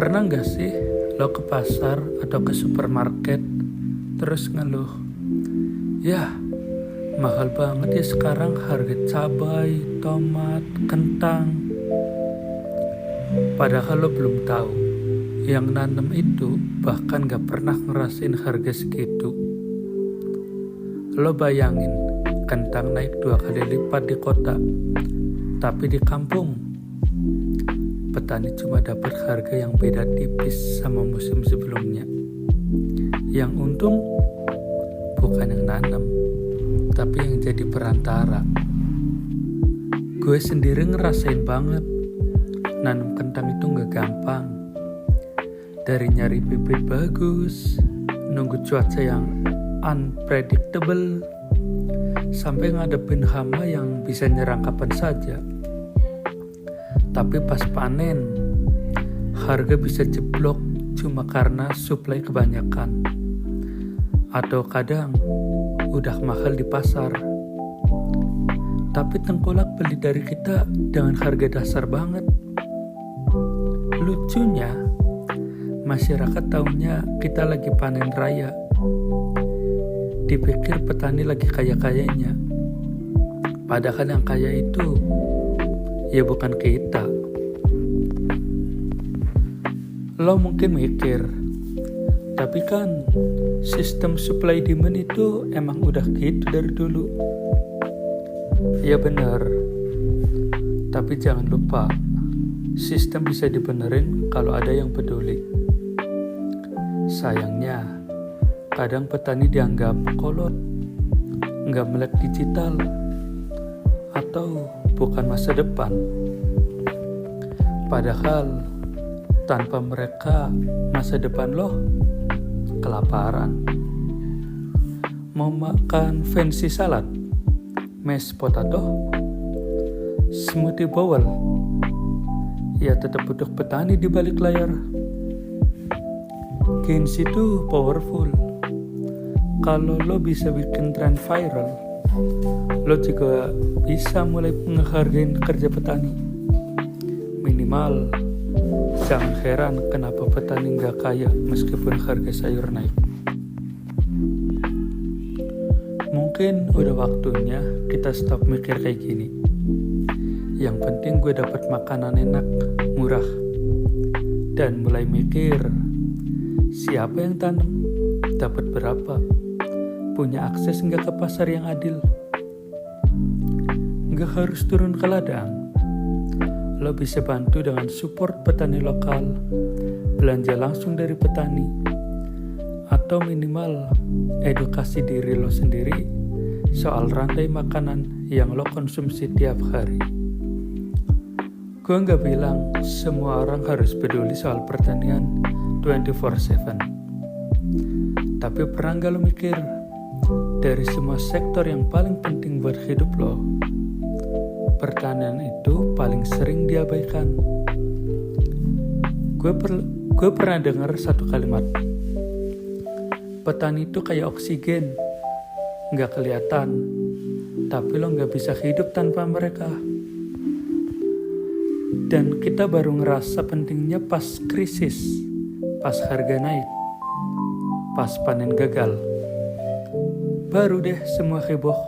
Pernah gak sih lo ke pasar atau ke supermarket terus ngeluh, ya mahal banget ya sekarang harga cabai, tomat, kentang. Padahal lo belum tahu, yang nanam itu bahkan gak pernah ngerasain harga segitu. Lo bayangin, kentang naik 2 kali lipat di kota, tapi di kampung petani cuma dapat harga yang beda tipis sama musim sebelumnya. Yang untung bukan yang nanam, tapi yang jadi perantara. Gue sendiri ngerasain banget, nanam kentang itu gak gampang. Dari nyari bibit bagus, nunggu cuaca yang unpredictable, sampai ngadepin hama yang bisa nyerang kapan saja. Tapi pas panen, harga bisa jeblok cuma karena supply kebanyakan. Atau kadang udah mahal di pasar, tapi tengkolak beli dari kita dengan harga dasar banget. Lucunya, masyarakat taunya kita lagi panen raya. Dipikir petani lagi kaya-kayanya. Padahal yang kaya itu ya bukan kita. Lo mungkin mikir, tapi kan sistem supply demand itu emang udah gitu dari dulu. Ya benar, tapi jangan lupa, sistem bisa dibenerin kalau ada yang peduli. Sayangnya, kadang petani dianggap kolot, nggak melek digital, atau bukan masa depan. Padahal tanpa mereka masa depan lo kelaparan. Mau makan fancy salad, mashed potato, smoothie bowl, ya tetap butuh petani di balik layar. Gains itu powerful. Kalau lo bisa bikin tren viral, lo juga bisa mulai menghargai kerja petani. Minimal jangan heran kenapa petani gak kaya meskipun harga sayur naik. Mungkin udah waktunya kita stop mikir kayak gini. Yang penting gue dapat makanan enak, murah, dan mulai mikir siapa yang tanam, dapat berapa, punya akses nggak ke pasar yang adil. Nggak harus turun ke ladang. Lo bisa bantu dengan support petani lokal, belanja langsung dari petani, atau minimal edukasi diri lo sendiri soal rantai makanan yang lo konsumsi tiap hari. Gue nggak bilang semua orang harus peduli soal pertanian 24/7. Tapi pernah nggak lo mikir, dari semua sektor yang paling penting buat hidup lo, pertanian itu paling sering diabaikan. Gue pernah dengar satu kalimat, petani itu kayak oksigen, nggak kelihatan, tapi lo nggak bisa hidup tanpa mereka. Dan kita baru ngerasa pentingnya pas krisis, pas harga naik, pas panen gagal. Baru deh semua heboh.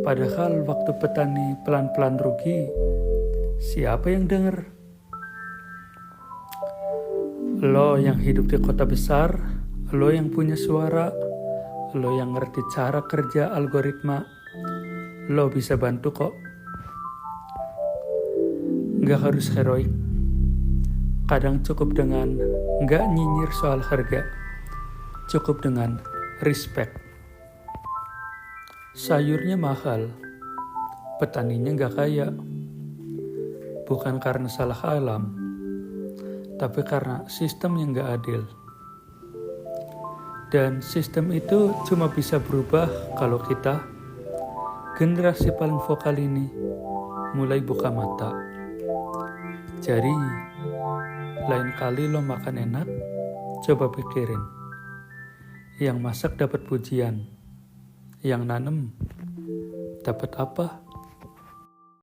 Padahal waktu petani pelan-pelan rugi, siapa yang denger? Lo yang hidup di kota besar, lo yang punya suara, lo yang ngerti cara kerja algoritma, lo bisa bantu kok. Gak harus heroik. Kadang cukup dengan gak nyinyir soal harga. Cukup dengan respect. Sayurnya mahal, petaninya gak kaya. Bukan karena salah alam, tapi karena sistem yang gak adil. Dan sistem itu cuma bisa berubah kalau kita, generasi paling vokal ini, mulai buka mata. Jadi, lain kali lo makan enak, coba pikirin. Yang masak dapat pujian, yang nanem dapat apa?